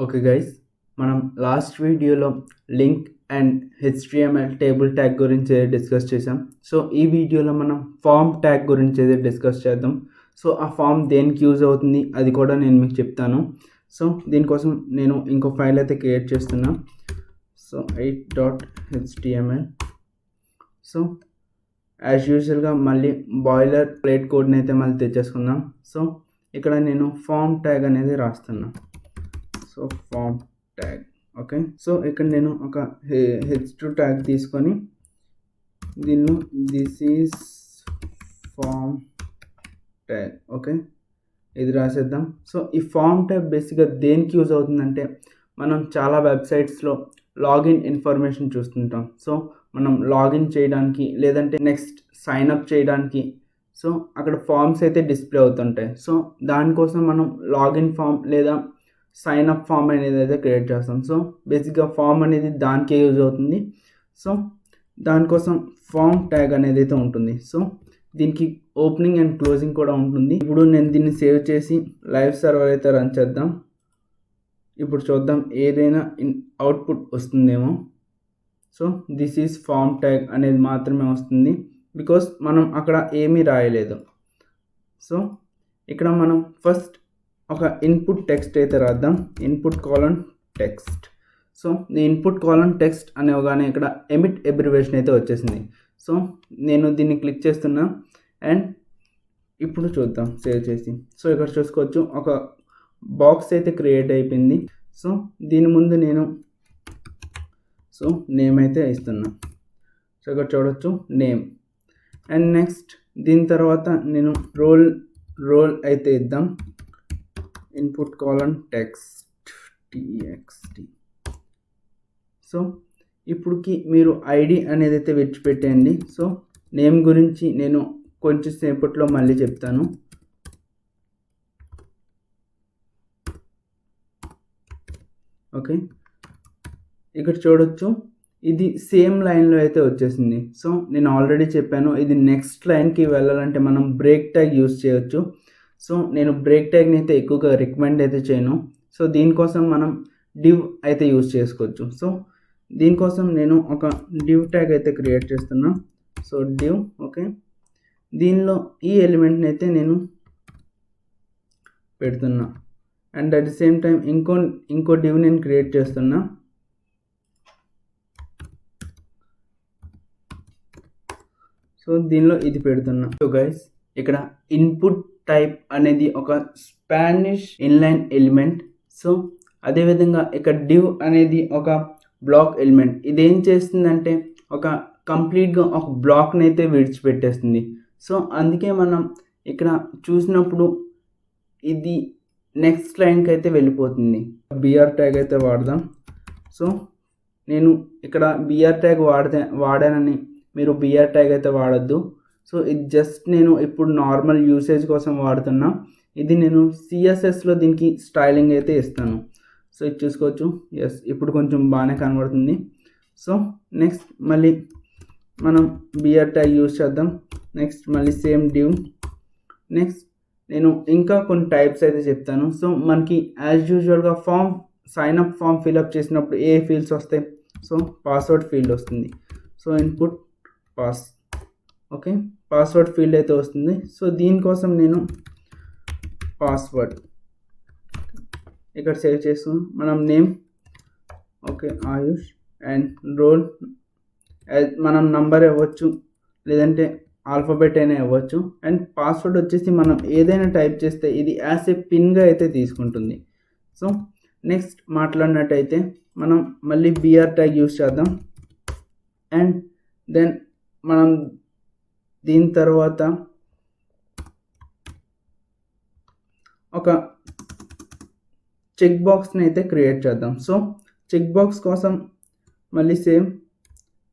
Okay guys, మనం last వీడియోలో link and HTML table tag గురించి డిస్కస్ చేసాం. సో ఈ వీడియోలో మనం ఫామ్ ట్యాగ్ గురించి అయితే డిస్కస్ చేద్దాం. సో ఆ ఫామ్ దేనికి యూజ్ అవుతుంది అది కూడా నేను మీకు చెప్తాను. సో దీనికోసం నేను ఇంకో ఫైల్ అయితే క్రియేట్ చేస్తున్నా. So 8.html. సో యాజ్ యూజువల్గా మళ్ళీ బాయిలర్ ప్లేట్ కోడ్ని అయితే మళ్ళీ తెచ్చేసుకుందాం. సో ఇక్కడ నేను ఫామ్ ట్యాగ్ అనేది రాస్తున్నా. So form tag okay. So ఇక్కడ నేను ఒక h2 ట్యాగ్ తీసుకొని దీనిలో this is form tag okay ఇది రాసేద్దాం. సో ఈ ఫామ్ ట్యాగ్ బేసిక్గా దేనికి యూజ్ అవుతుందంటే మనం చాలా వెబ్సైట్స్లో లాగిన్ ఇన్ఫర్మేషన్ చూస్తుంటాం. సో మనం లాగిన్ చేయడానికి లేదంటే నెక్స్ట్ సైన్ అప్ చేయడానికి సో అక్కడ ఫామ్స్ అయితే డిస్ప్లే అవుతుంటాయి. సో దానికోసం మనం లాగిన్ ఫామ్ లేదా సైన్ అప్ ఫామ్ అనేది అయితే క్రియేట్ చేస్తాం. సో బేసిక్గా ఫామ్ అనేది దానికే యూజ్ అవుతుంది. సో దానికోసం ఫామ్ ట్యాగ్ అనేది అయితే ఉంటుంది. సో దీనికి ఓపెనింగ్ అండ్ క్లోజింగ్ కూడా ఉంటుంది. ఇప్పుడు నేను దీన్ని సేవ్ చేసి లైవ్ సర్వర్ అయితే రన్ చేద్దాం. ఇప్పుడు చూద్దాం ఏదైనా అవుట్పుట్ వస్తుందేమో. So this is form tag అనేది మాత్రమే వస్తుంది బికాస్ మనం అక్కడ ఏమీ రాయలేదు. సో ఇక్కడ మనం ఫస్ట్ ఒక ఇన్పుట్ టెక్స్ట్ అయితే రాద్దాం. Input colon text. So input colon text అనేవగానే ఇక్కడ ఎమిట్ అబ్రివేషన్ అయితే వచ్చేసింది. సో నేను దీన్ని క్లిక్ చేస్తున్నా అండ్ ఇప్పుడు చూద్దాం సేవ్ చేసి. సో ఇక్కడ చూసుకోవచ్చు ఒక బాక్స్ అయితే క్రియేట్ అయిపోయింది. సో దీని ముందు నేను సో నేమ్ అయితే ఇస్తున్నా. సో ఇక్కడ చూడొచ్చు నేమ్ అండ్ నెక్స్ట్ దీని తర్వాత నేను రోల్ అయితే ఇద్దాం. Input colon text txt. So ఇప్పుడుకి మీరు ఐడి అనేది అయితే విడిచిపెట్టేయండి. సో నేమ్ గురించి నేను కొంచెం సేపట్లో మళ్ళీ చెప్తాను. ఓకే ఇక్కడ చూడొచ్చు ఇది సేమ్ లైన్లో అయితే వచ్చేసింది. సో నేను ఆల్రెడీ చెప్పాను ఇది నెక్స్ట్ లైన్కి వెళ్ళాలంటే మనం బ్రేక్ ట్యాగ్ యూజ్ చేయొచ్చు. సో నేను బ్రేక్ ట్యాగ్ని అయితే ఎక్కువగా రికమెండ్ అయితే చేయను. సో దీనికోసం మనం డివ్ అయితే యూజ్ చేసుకోవచ్చు. సో దీనికోసం నేను ఒక డివ్ ట్యాగ్ అయితే క్రియేట్ చేస్తున్నా. సో డివ్ ఓకే దీనిలో ఈ ఎలిమెంట్ని అయితే నేను పెడుతున్నా and at the same time ఇంకో డివ్ నేను క్రియేట్ చేస్తున్నా. సో దీనిలో ఇది పెడుతున్నా. సో గైస్ ఇక్కడ ఇన్పుట్ టైప్ అనేది ఒక స్పానిష్ ఇన్లైన్ ఎలిమెంట్. సో అదేవిధంగా ఇక్కడ డివ్ అనేది ఒక బ్లాక్ ఎలిమెంట్. ఇదేం చేస్తుందంటే ఒక కంప్లీట్గా ఒక బ్లాక్ని అయితే విడిచిపెట్టేస్తుంది. సో అందుకే మనం ఇక్కడ చూసినప్పుడు ఇది నెక్స్ట్ లైన్కి అయితే వెళ్ళిపోతుంది. బిఆర్ ట్యాగ్ అయితే వాడదాం. సో నేను ఇక్కడ బిఆర్ ట్యాగ్ వాడానని మీరు బిఆర్ ట్యాగ్ అయితే వాడద్దు. సో ఇది జస్ట్ నేను ఇప్పుడు నార్మల్ యూసేజ్ కోసం వాడుతున్నా. ఇది నేను సిఎస్ఎస్లో దీనికి స్టైలింగ్ అయితే ఇస్తాను. సో ఇది చూసుకోవచ్చు. ఎస్ ఇప్పుడు కొంచెం బాగానే కనబడుతుంది. సో నెక్స్ట్ మళ్ళీ మనం బిఆర్ ట్యాగ్ యూజ్ చేద్దాం. నెక్స్ట్ మళ్ళీ సేమ్ డివ్. నెక్స్ట్ నేను ఇంకా కొన్ని టైప్స్ అయితే చెప్తాను. సో మనకి యాజ్ యూజువల్గా సైన్ అప్ ఫామ్ ఫిల్అప్ చేసినప్పుడు ఏ ఫీల్డ్స్ వస్తాయి? సో పాస్వర్డ్ ఫీల్డ్ వస్తుంది. So input pass okay password field అయితే వస్తుంది. సో దీనికోసం నేను పాస్వర్డ్ ఇక్కడ సేవ్ చేస్తాం. మనం name okay Ayush and roll మనం నంబర్ ఇవ్వచ్చు లేదంటే ఆల్ఫాబెట్ అయినా ఇవ్వచ్చు. అండ్ పాస్వర్డ్ వచ్చేసి మనం ఏదైనా టైప్ చేస్తే ఇది యాజ్ ఏ పిన్గా అయితే తీసుకుంటుంది. సో నెక్స్ట్ మాట్లాడినట్టయితే మనం మళ్ళీ బిఆర్ ట్యాగ్ యూజ్ చేద్దాం. అండ్ దెన్ మనం దీని తర్వాత ఒక చెక్ బాక్స్ని అయితే క్రియేట్ చేద్దాం. సో చెక్ బాక్స్ కోసం మళ్ళీ same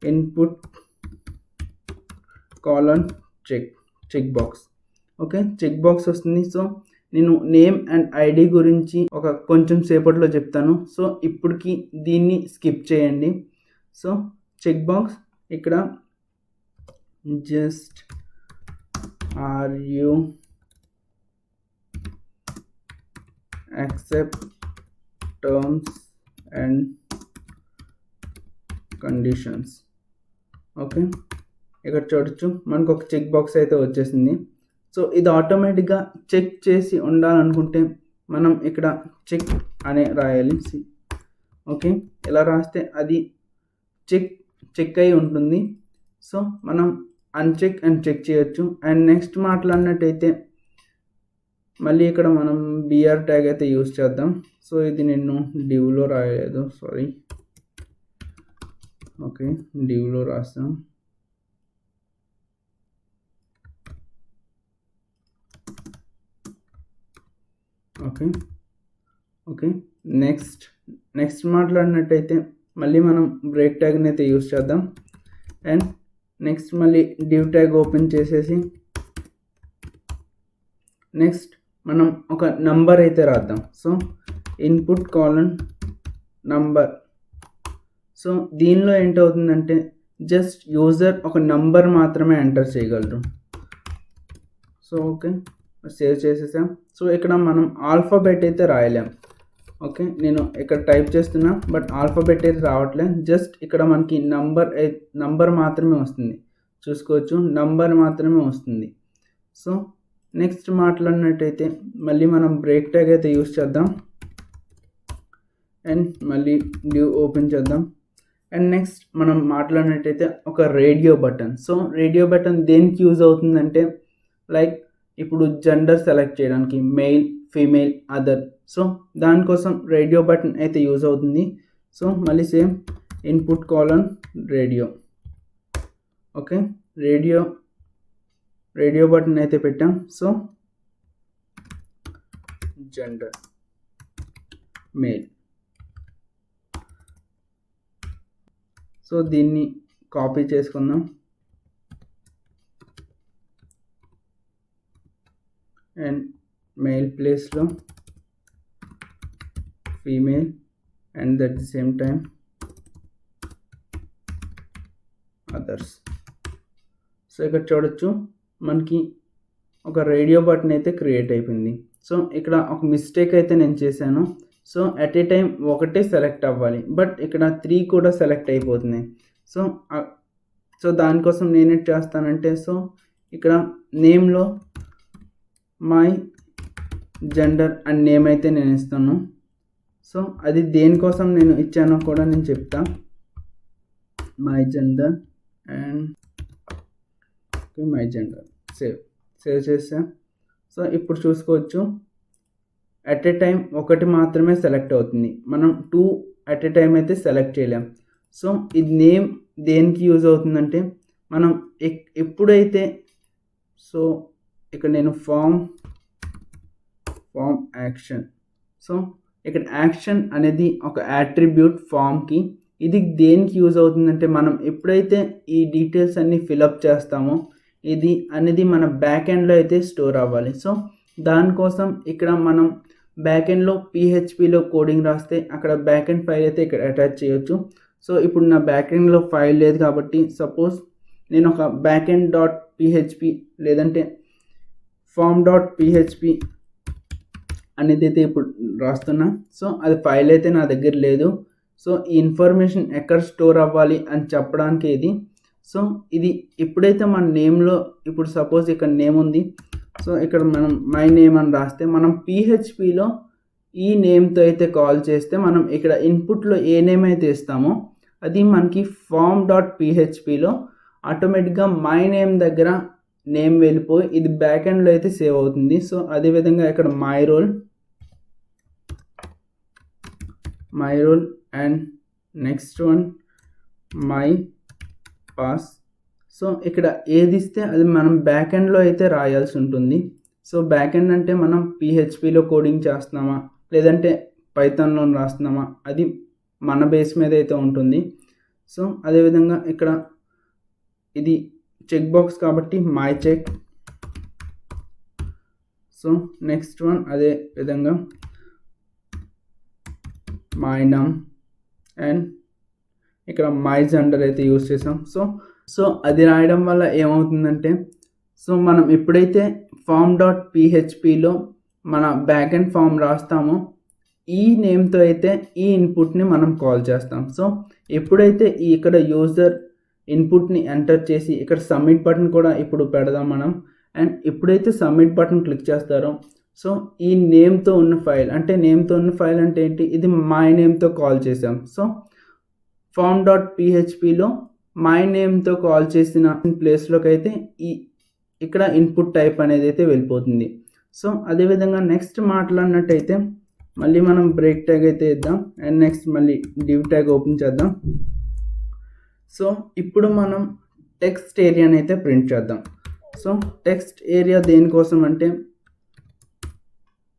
input colon check box okay check box వస్తుంది. సో నేను నేమ్ అండ్ ఐడి గురించి ఒక కొంచెం సేపట్లో చెప్తాను. సో ఇప్పటికి దీన్ని స్కిప్ చేయండి. సో చెక్ బాక్స్ ఇక్కడ just are you accept terms and conditions. Okay, ఇక్కడ చూడొచ్చు మనకు ఒక చెక్ బాక్స్ అయితే వచ్చేసింది. సో ఇది ఆటోమేటిక్గా చెక్ చేసి ఉండాలనుకుంటే మనం ఇక్కడ చెక్ అనే రాయాలి. ఓకే, ఇలా రాస్తే అది చెక్ అయి ఉంటుంది. సో మనం అన్చెక్ అండ్ చెక్ చేయొచ్చు. అండ్ నెక్స్ట్ మాట్లాడినట్టయితే మళ్ళీ ఇక్కడ మనం బిఆర్ ట్యాగ్ అయితే యూజ్ చేద్దాం. సో ఇది నేను డివ్లో రాయలేదు, సారీ. ఓకే, డివ్లో రాస్తాం. ఓకే నెక్స్ట్ మాట్లాడినట్టయితే మళ్ళీ మనం బ్రేక్ ట్యాగ్ని అయితే యూజ్ చేద్దాం. అండ్ నెక్స్ట్ మళ్ళీ డివ్ ట్యాగ్ ఓపెన్ చేసేసి నెక్స్ట్ మనం ఒక నంబర్ అయితే రాద్దాం. So input colon number. So దీనిలో ఏంటవుతుందంటే జస్ట్ యూజర్ ఒక నంబర్ మాత్రమే ఎంటర్ చేయగలరు. సో ఓకే, సేవ్ చేసేసాం. సో ఇక్కడ మనం ఆల్ఫాబెట్ అయితే రాయలేం. ఓకే, నేను ఇక్కడ టైప్ చేస్తున్నా బట్ ఆల్ఫాబెట్ అయితే రావట్లేదు. జస్ట్ ఇక్కడ మనకి నంబర్ మాత్రమే వస్తుంది. చూసుకోవచ్చు, నంబర్ మాత్రమే వస్తుంది. సో నెక్స్ట్ మాట్లాడినట్టయితే మళ్ళీ మనం బ్రేక్ ట్యాగ్ అయితే యూజ్ చేద్దాం. అండ్ మళ్ళీ డివ్ ఓపెన్ చేద్దాం. అండ్ నెక్స్ట్ మనం మాట్లాడినట్టయితే ఒక radio button. So radio button దేనికి యూజ్ అవుతుందంటే లైక్ ఇప్పుడు జెండర్ సెలెక్ట్ చేయడానికి మెయిల్, ఫీమేల్, అదర్. సో దానికోసం రేడియో బటన్ అయితే యూజ్ అవుతుంది. సో మళ్ళీ same input colon radio. Okay, radio button అయితే పెట్టాం. So gender mail. సో దీన్ని కాపీ చేసుకుందాం. అండ్ మెయిల్ ప్లేస్లో female and at the same time others. So ఇక్కడ చూడొచ్చు మనకి ఒక రేడియో బటన్ అయితే క్రియేట్ అయిపోయింది. సో ఇక్కడ ఒక మిస్టేక్ అయితే నేను చేశాను. సో అట్ ఏ టైం ఒకటే సెలెక్ట్ అవ్వాలి, బట్ ఇక్కడ 3 కూడా సెలెక్ట్ అయిపోతున్నాయి. సో దానికోసం నేనేం చేస్తానంటే సో ఇక్కడ నేమ్లో మై జెండర్ అండ్ నేమ్ అయితే నేను ఇస్తాను. సో అది దేనికోసం నేను ఇచ్చానో కూడా నేను చెప్తా. My gender and my gender save చేసా. సో ఇప్పుడు చూసుకోవచ్చు అట్ ఏ టైం ఒకటి మాత్రమే సెలెక్ట్ అవుతుంది. మనం 2 అట్ ఏ టైం అయితే సెలెక్ట్ చేయలేం. సో ఇది నేమ్ దేనికి యూజ్ అవుతుందంటే మనం ఎప్పుడైతే సో ఇక్కడ నేను ఫామ్ యాక్షన్. సో ఇక్కడ యాక్షన్ అనేది ఒక యాట్రిబ్యూట్ ఫామ్కి. ఇది దేనికి యూజ్ అవుతుందంటే మనం ఎప్పుడైతే ఈ డీటెయిల్స్ అన్నీ ఫిలప్ చేస్తామో ఇది అనేది మన బ్యాక్ ఎండ్లో అయితే స్టోర్ అవ్వాలి. సో దానికోసం ఇక్కడ మనం బ్యాక్ ఎండ్లో PHPలో కోడింగ్ రాస్తే అక్కడ బ్యాక్ ఎండ్ ఫైల్ అయితే ఇక్కడ అటాచ్ చేయొచ్చు. సో ఇప్పుడు నా బ్యాక్ ఎండ్లో ఫైల్ లేదు కాబట్టి సపోజ్ నేను ఒక బ్యాక్ ఎండ్ .php లేదంటే form.php అనేది అయితే ఇప్పుడు రాస్తున్నా. సో అది ఫైల్ అయితే నా దగ్గర లేదు. సో ఈ ఇన్ఫర్మేషన్ ఎక్కడ స్టోర్ అవ్వాలి అని చెప్పడానికి ఇది. సో ఇది ఎప్పుడైతే మన నేమ్లో ఇప్పుడు సపోజ్ ఇక్కడ నేమ్ ఉంది. సో ఇక్కడ మనం మై నేమ్ అని రాస్తే మనం PHPలో ఈ నేమ్తో అయితే కాల్ చేస్తే మనం ఇక్కడ ఇన్పుట్లో ఏ నేమ్ అయితే ఇస్తామో అది మనకి form.phpలో ఆటోమేటిక్గా మై నేమ్ దగ్గర నేమ్ వెళ్ళిపోయి ఇది బ్యాక్ ఎండ్లో అయితే సేవ్ అవుతుంది. సో అదేవిధంగా ఇక్కడ my role and next one my pass. So ఇక్కడ ఏది ఇస్తే అది మనం బ్యాక్ ఎండ్లో అయితే రాయాల్సి ఉంటుంది. సో బ్యాక్ ఎండ్ అంటే మనం PHPలో కోడింగ్ చేస్తున్నామా లేదంటే పైథాన్లో రాస్తున్నామా అది మన బేస్ మీద అయితే ఉంటుంది. సో అదేవిధంగా ఇక్కడ ఇది చెక్ బాక్స్ కాబట్టి my check. So next one అదే విధంగా మై నమ్ అండ్ ఇక్కడ మై జెండర్ అయితే యూజ్ చేసాం. సో అది రాయడం వల్ల ఏమవుతుందంటే సో మనం ఎప్పుడైతే form.phpలో మన బ్యాక్ ఎండ్ ఫామ్ రాస్తామో ఈ నేమ్తో అయితే ఈ ఇన్పుట్ని మనం కాల్ చేస్తాం. సో ఎప్పుడైతే ఇక్కడ యూజర్ ఇన్పుట్ని ఎంటర్ చేసి ఇక్కడ సబ్మిట్ బటన్ కూడా ఇప్పుడు పెడదాం మనం. అండ్ ఎప్పుడైతే సబ్మిట్ బటన్ క్లిక్ చేస్తారో సో ఈ నేమ్తో ఉన్న ఫైల్ అంటే ఏంటి, ఇది మై నేమ్తో కాల్ చేసాం. సో form.phpలో మై నేమ్తో కాల్ చేసిన ప్లేస్లోకి అయితే ఇక్కడ ఇన్పుట్ టైప్ అనేది అయితే వెళ్ళిపోతుంది. సో అదేవిధంగా నెక్స్ట్ మాట్లాడినట్టయితే మళ్ళీ మనం బ్రేక్ ట్యాగ్ అయితే ఇద్దాం. అండ్ నెక్స్ట్ మళ్ళీ డివ్ ట్యాగ్ ఓపెన్ చేద్దాం. సో ఇప్పుడు మనం టెక్స్ట్ ఏరియాని అయితే ప్రింట్ చేద్దాం. సో టెక్స్ట్ ఏరియా దేనికోసం అంటే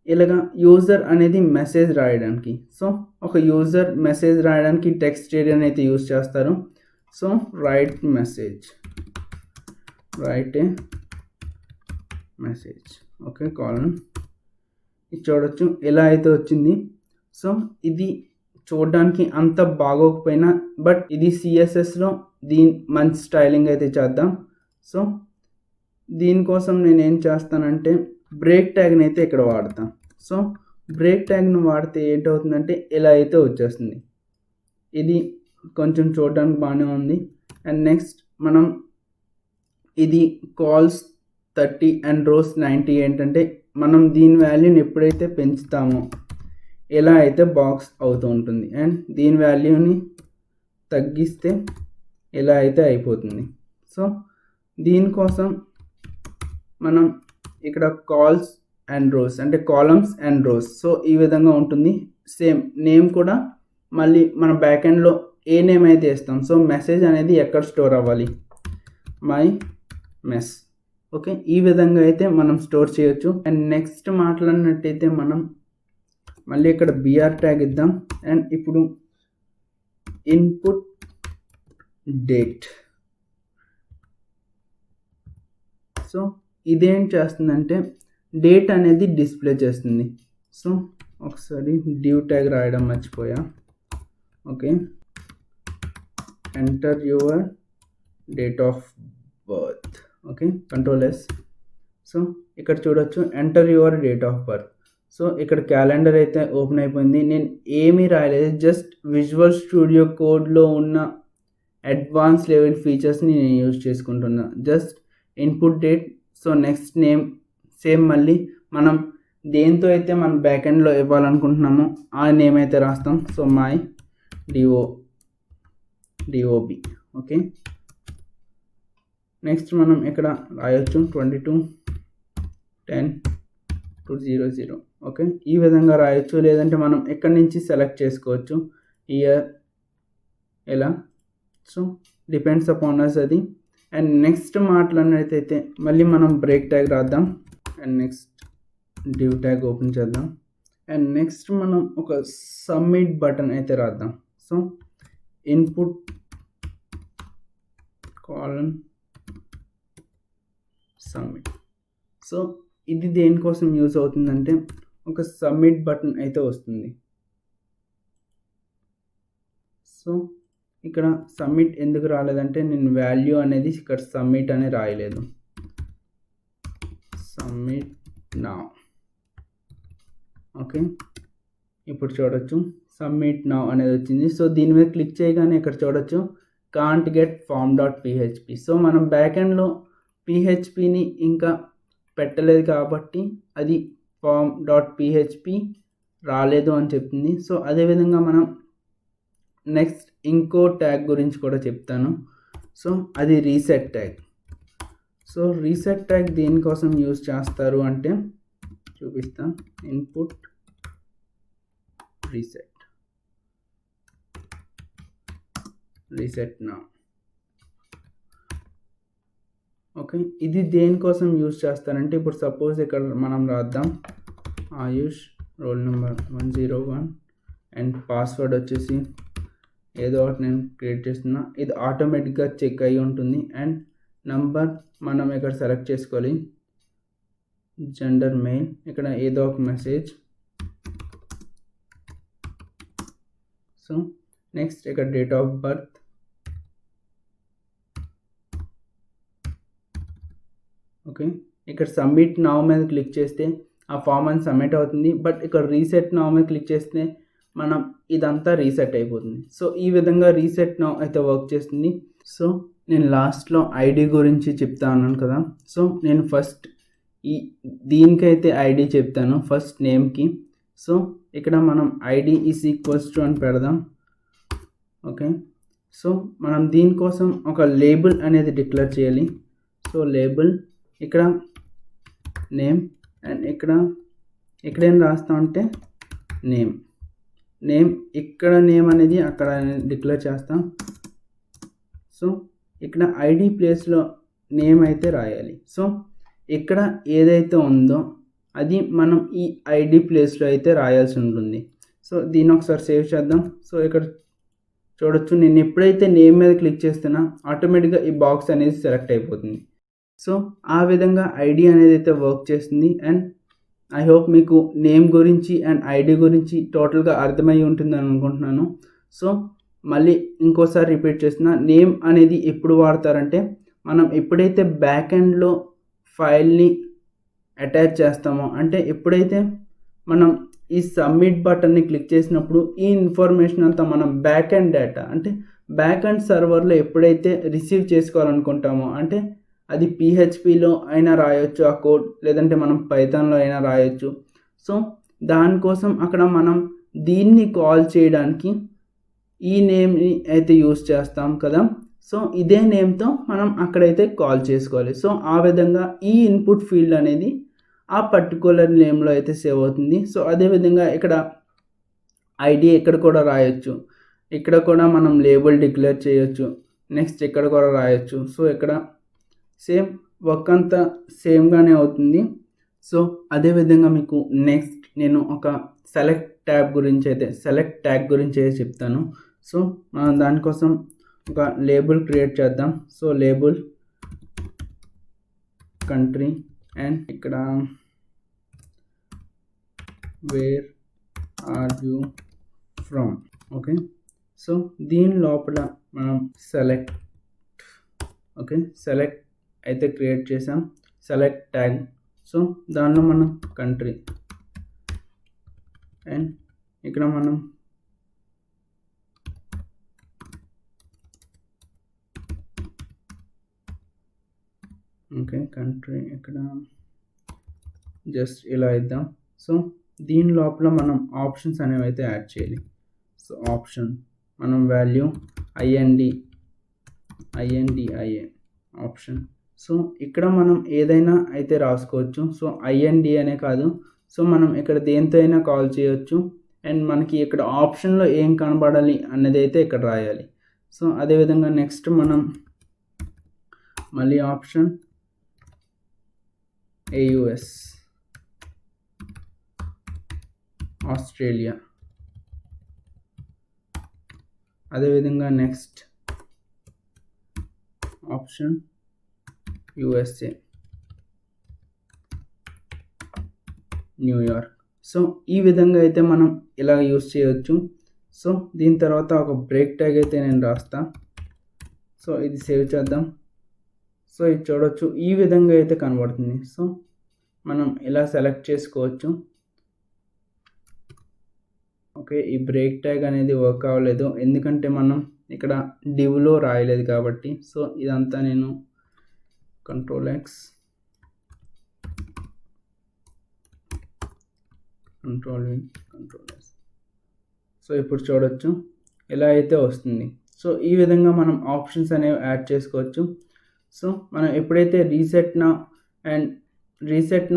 ఇలాగా యూజర్ అనేది మెసేజ్ రాయడానికి. సో ఒక యూజర్ మెసేజ్ రాయడానికి టెక్స్ట్ ఏరియాని అయితే యూజ్ చేస్తారు. సో రైట్ ఏ మెసేజ్ ఓకే కాలన్ ఇది చూడొచ్చు ఎలా అయితే వచ్చింది. సో ఇది చూడడానికి అంత బాగోకపోయినా బట్ ఇది సిఎస్ఎస్లో మంచి స్టైలింగ్ అయితే చేద్దాం. సో దీనికోసం నేను ఏం చేస్తానంటే బ్రేక్ ట్యాగ్ని అయితే ఇక్కడ వాడతాం. సో బ్రేక్ ట్యాగ్ను వాడితే ఏంటవుతుందంటే ఇలా అయితే వచ్చేస్తుంది. ఇది కొంచెం చూడడానికి బాగానే ఉంది. అండ్ నెక్స్ట్ మనం ఇది కాల్స్ 30 అండ్ రోస్ 90 ఏంటంటే మనం దీని వాల్యూని ఎప్పుడైతే పెంచుతామో ఎలా అయితే బాక్స్ అవుతూ ఉంటుంది. అండ్ దీని వాల్యూని తగ్గిస్తే ఎలా అయితే అయిపోతుంది. సో దీనికోసం మనం ఇక్కడ కాల్స్ అండ్ రోస్ అంటే కాలమ్స్ అండ్ రోస్ సో ఈ విధంగా ఉంటుంది. సేమ్ నేమ్ కూడా మళ్ళీ మన బ్యాక్ ఎండ్లో ఏ నేమ్ అయితే ఇస్తాం. సో మెసేజ్ అనేది ఎక్కడ స్టోర్ అవ్వాలి, మై మెస్ ఓకే ఈ విధంగా అయితే మనం స్టోర్ చేయొచ్చు. అండ్ నెక్స్ట్ మాట్లాడినట్టయితే మనం మళ్ళీ ఇక్కడ బిఆర్ ట్యాగ్ ఇద్దాం. అండ్ ఇప్పుడు ఇన్పుట్ డేట్. సో ఇదేం చేస్తుందంటే డేట్ అనేది డిస్ప్లే చేస్తుంది. సో ఒకసారి డివ్ ట్యాగ్ రాయడం మర్చిపోయా. Okay enter your date of birth okay Ctrl+S. So ఇక్కడ చూడొచ్చు enter your date of birth. So ఇక్కడ క్యాలెండర్ అయితే ఓపెన్ అయిపోయింది. నేను ఏమీ రాయలేదు, జస్ట్ విజువల్ స్టూడియో కోడ్లో ఉన్న అడ్వాన్స్ లెవెల్ ఫీచర్స్ని నేను యూజ్ చేసుకుంటున్నా. Just input date. So next name same మళ్ళీ మనం దేంతో అయితే మనం బ్యాక్ ఎండ్లో ఇవ్వాలనుకుంటున్నామో ఆ నేమ్ అయితే రాస్తాం. So my DOB okay. Next మనం ఇక్కడ రాయొచ్చు 22/10/2000 ఓకే ఈ విధంగా రాయొచ్చు. లేదంటే మనం ఎక్కడి నుంచి సెలెక్ట్ చేసుకోవచ్చు ఇయర్ ఎలా. సో డిపెండ్స్ అపాన్ అస్ అది. అండ్ నెక్స్ట్ మాట్లాడినట్టయితే మళ్ళీ మనం బ్రేక్ ట్యాగ్ రాద్దాం. And next div tag open చేద్దాం. అండ్ నెక్స్ట్ మనం ఒక సబ్మిట్ బటన్ అయితే రాద్దాం. So input colon submit. So ఇది దేనికోసం యూజ్ అవుతుందంటే ఒక సబ్మిట్ బటన్ అయితే వస్తుంది. సో ఇక్కడ సబ్మిట్ ఎందుకు రాలేదంటే నేను వాల్యూ అనేది ఇక్కడ సబ్మిట్ అని రాయలేదు. సబ్మిట్ నౌ ఓకే ఇప్పుడు చూడొచ్చు సబ్మిట్ నౌ అనేది వచ్చింది. సో దీని మీద క్లిక్ చేయగానే ఇక్కడ చూడొచ్చు కాంట్ గెట్ form.php. సో మనం బ్యాక్ ఎండ్లో పిహెచ్పిని ఇంకా పెట్టలేదు కాబట్టి అది form.php రాలేదు అని చెప్తుంది. సో అదేవిధంగా మనం నెక్స్ట్ ఇంకో ట్యాగ్ గురించి కూడా చెప్తాను. సో అది reset tag. So reset tag దేనికోసం యూజ్ చేస్తారు అంటే చూపిస్తా. ఇన్పుట్ రీసెట్ నౌ ఓకే ఇది దేనికోసం యూజ్ చేస్తారంటే ఇప్పుడు సపోజ్ ఇక్కడ మనం రాద్దాం ఆయుష్ రోల్ నెంబర్ 101 అండ్ పాస్వర్డ్ వచ్చేసి ఏదో ఒకటి నేను క్రియేట్ చేస్తున్నా. ఇది ఆటోమేటిక్గా చెక్ అయ్యి ఉంటుంది. అండ్ నంబర్ మనం ఇక్కడ సెలెక్ట్ చేసుకోవాలి. జెండర్ మెయిల్ ఇక్కడ ఏదో ఒక మెసేజ్. సో నెక్స్ట్ ఇక్కడ డేట్ ఆఫ్ బర్త్. ఓకే ఇక్కడ సబ్మిట్ నౌ మీద క్లిక్ చేస్తే ఆ ఫామ్ అని సబ్మిట్ అవుతుంది. బట్ ఇక్కడ రీసెట్ నౌ మీద క్లిక్ చేస్తే మనం ఇదంతా రీసెట్ అయిపోతుంది. సో ఈ విధంగా రీసెట్ నౌ అయితే వర్క్ చేస్తుంది. సో నేను లాస్ట్లో ఐడి గురించి చెప్తా అన్నాను కదా. సో నేను ఫస్ట్ దీనికైతే ఐడి చెప్తాను, ఫస్ట్ నేమ్కి. సో ఇక్కడ మనం ఐడి ఈజ్ ఈక్వల్స్ టు అని పెడదాం. ఓకే, సో మనం దీనికోసం ఒక లేబుల్ అనేది డిక్లేర్ చేయాలి. సో లేబుల్ ఇక్కడ నేమ్ అండ్ ఇక్కడేం రాస్తామంటే నేమ్ ఇక్కడ నేమ్ అనేది అక్కడ డిక్లేర్ చేస్తాం. సో ఇక్కడ ఐడి ప్లేస్లో నేమ్ అయితే రాయాలి. సో ఇక్కడ ఏదైతే ఉందో అది మనం ఈ ఐడి ప్లేస్లో అయితే రాయాల్సి ఉంటుంది. సో దీన్ని ఒకసారి సేవ్ చేద్దాం. సో ఇక్కడ చూడొచ్చు, నేను ఎప్పుడైతే నేమ్ మీద క్లిక్ చేస్తున్నా ఆటోమేటిక్గా ఈ బాక్స్ అనేది సెలెక్ట్ అయిపోతుంది. సో ఆ విధంగా ఐడి అనేది అయితే వర్క్ చేస్తుంది. అండ్ ఐ హోప్ మీకు నేమ్ గురించి అండ్ ఐడి గురించి టోటల్గా అర్థమై ఉంటుందని అనుకుంటున్నాను. సో మళ్ళీ ఇంకోసారి రిపీట్ చేస్తున్నా, నేమ్ అనేది ఎప్పుడు వాడతారంటే మనం ఎప్పుడైతే బ్యాక్ ఎండ్లో ఫైల్ని అటాచ్ చేస్తామో, అంటే ఎప్పుడైతే మనం ఈ సబ్మిట్ బటన్ని క్లిక్ చేసినప్పుడు ఈ ఇన్ఫర్మేషన్ అంతా మనం బ్యాక్ ఎండ్ డేటా అంటే బ్యాక్ ఎండ్ సర్వర్లో ఎప్పుడైతే రిసీవ్ చేసుకోవాలనుకుంటామో, అంటే అది పిహెచ్పిలో అయినా రాయొచ్చు ఆ కోడ్, లేదంటే మనం పైథాన్లో అయినా రాయొచ్చు. సో దానికోసం అక్కడ మనం దీన్ని కాల్ చేయడానికి ఈ నేమ్ని అయితే యూస్ చేస్తాం కదా. సో ఇదే నేమ్తో మనం అక్కడైతే కాల్ చేసుకోవాలి. సో ఆ విధంగా ఈ ఇన్పుట్ ఫీల్డ్ అనేది ఆ పర్టికులర్ నేమ్లో అయితే సేవ్ అవుతుంది. సో అదేవిధంగా ఇక్కడ ఐడి ఇక్కడ కూడా రాయొచ్చు, ఇక్కడ కూడా మనం లేబుల్ డిక్లేర్ చేయొచ్చు, నెక్స్ట్ ఇక్కడ కూడా రాయొచ్చు. సో ఇక్కడ సేమ్ వర్క్ అంతా సేమ్గానే అవుతుంది. సో అదేవిధంగా మీకు నెక్స్ట్ నేను ఒక సెలెక్ట్ ట్యాగ్ గురించి అయితే చెప్తాను. సో మనం దానికోసం ఒక లేబుల్ క్రియేట్ చేద్దాం. సో లేబుల్ కంట్రీ అండ్ ఇక్కడ where are you from. Okay, so దీని లోపల మనం సెలెక్ట్ అయితే క్రియేట్ చేసాం, సెలెక్ట్ ట్యాగ్. సో దానిలో మనం కంట్రీ అండ్ ఇక్కడ మనం కంట్రీ ఇక్కడ జస్ట్ ఇలా ఇద్దాం. సో దీని లోపల మనం ఆప్షన్స్ అనేవి అయితే యాడ్ చేయాలి. సో ఆప్షన్ మనం వాల్యూ INDIA ఆప్షన్. సో ఇక్కడ మనం ఏదైనా అయితే రాసుకోవచ్చు. సో IND అనే కాదు, సో మనం ఇక్కడ దేంతో అయినా కాల్ చేయొచ్చు. అండ్ మనకి ఇక్కడ ఆప్షన్లో ఏం కనబడాలి అన్నది అయితే ఇక్కడ రాయాలి. సో అదేవిధంగా నెక్స్ట్ మనం మళ్ళీ ఆప్షన్ AUS ఆస్ట్రేలియా. అదేవిధంగా next option USA New York. So ఈ విధంగా అయితే మనం ఇలా యూస్ చేయొచ్చు. సో దీని తర్వాత ఒక బ్రేక్ ట్యాగ్ అయితే నేను రాస్తా. సో ఇది సేవ్ చేద్దాం. సో ఇది చూడొచ్చు, ఈ విధంగా అయితే కనబడుతుంది. సో మనం ఇలా సెలెక్ట్ చేసుకోవచ్చు. ఓకే, ఈ బ్రేక్ ట్యాగ్ అనేది వర్క్ అవ్వలేదు, ఎందుకంటే మనం ఇక్కడ డివ్లో రాయలేదు కాబట్టి. సో ఇదంతా నేను Ctrl+X Ctrl+V Ctrl+S. సో ఇప్పుడు చూడొచ్చు ఇలా అయితే వస్తుంది. సో ఈ విధంగా మనం ఆప్షన్స్ అనేవి యాడ్ చేసుకోవచ్చు. సో మనం ఎప్పుడైతే రీసెట్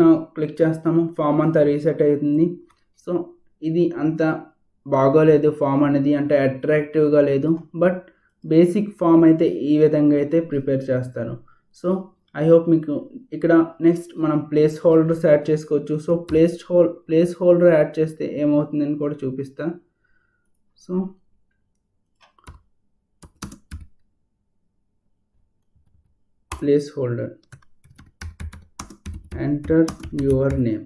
నౌ క్లిక్ చేస్తామో ఫామ్ అంతా రీసెట్ అవుతుంది. సో ఇది అంత బాగోలేదు, ఫామ్ అనేది అంటే అట్రాక్టివ్గా లేదు. బట్ బేసిక్ ఫామ్ అయితే ఈ విధంగా అయితే ప్రిపేర్ చేస్తారు. సో ఐ హోప్ మీకు ఇక్కడ నెక్స్ట్ మనం ప్లేస్ హోల్డర్స్ యాడ్ చేసుకోవచ్చు. సో ప్లేస్ హోల్డర్ యాడ్ చేస్తే ఏమవుతుందని కూడా చూపిస్తా. So place holder enter your name.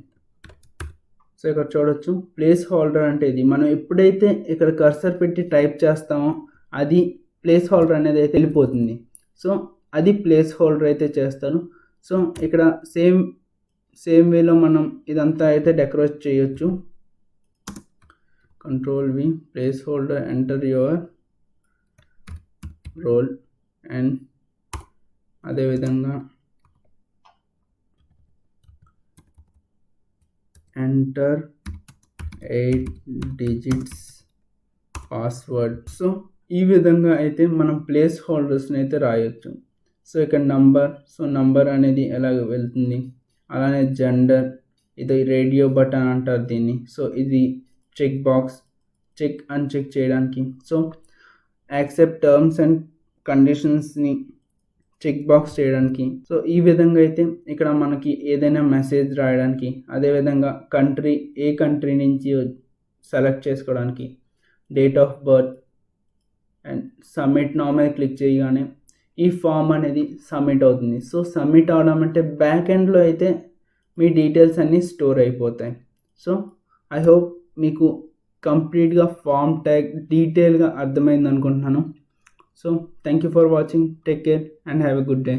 So ఇక్కడ చూడొచ్చు, ప్లేస్ హోల్డర్ అంటే ఇది మనం ఎప్పుడైతే ఇక్కడ కర్సర్ పెట్టి టైప్ చేస్తామో అది ప్లేస్ హోల్డర్ అనేది అయితే వెళ్ళిపోతుంది. సో అది ప్లేస్ హోల్డర్ అయితే చేస్తారు. సో ఇక్కడ సేమ్ వేలో మనం ఇదంతా అయితే డెకరేట్ చేయొచ్చు. Control V, place holder, enter your role, and అదేవిధంగా ఎంటర్ 8 డిజిట్స్ పాస్వర్డ్. సో ఈ విధంగా అయితే మనం ప్లేస్ హోల్డర్స్ని అయితే రాయొచ్చు. సో ఇక్కడ నంబర్ అనేది ఎలా వెళ్తుంది, అలానే జెండర్, ఇది రేడియో బటన్ అంటారు దీన్ని. సో ఇది చెక్ బాక్స్, చెక్ అన్చెక్ చేయడానికి. సో యాక్సెప్ట్ టర్మ్స్ అండ్ కండిషన్స్ని చెక్ బాక్స్ చేయడానికి. సో ఈ విధంగా అయితే ఇక్కడ మనకి ఏదైనా మెసేజ్ రాయడానికి, అదేవిధంగా ఏ కంట్రీ నుంచి సెలెక్ట్ చేసుకోవడానికి, date of birth, and submit now మీద క్లిక్ చేయగానే ఈ ఫామ్ అనేది సబ్మిట్ అవుతుంది. సో సబ్మిట్ అవడం అంటే బ్యాక్ ఎండ్లో అయితే మీ డీటెయిల్స్ అన్నీ స్టోర్ అయిపోతాయి. సో ఐ హోప్ మీకు కంప్లీట్గా ఫామ్ ట్యాగ్ డీటెయిల్గా అర్థమైంది అనుకుంటున్నాను. So thank you for watching, take care and have a good day.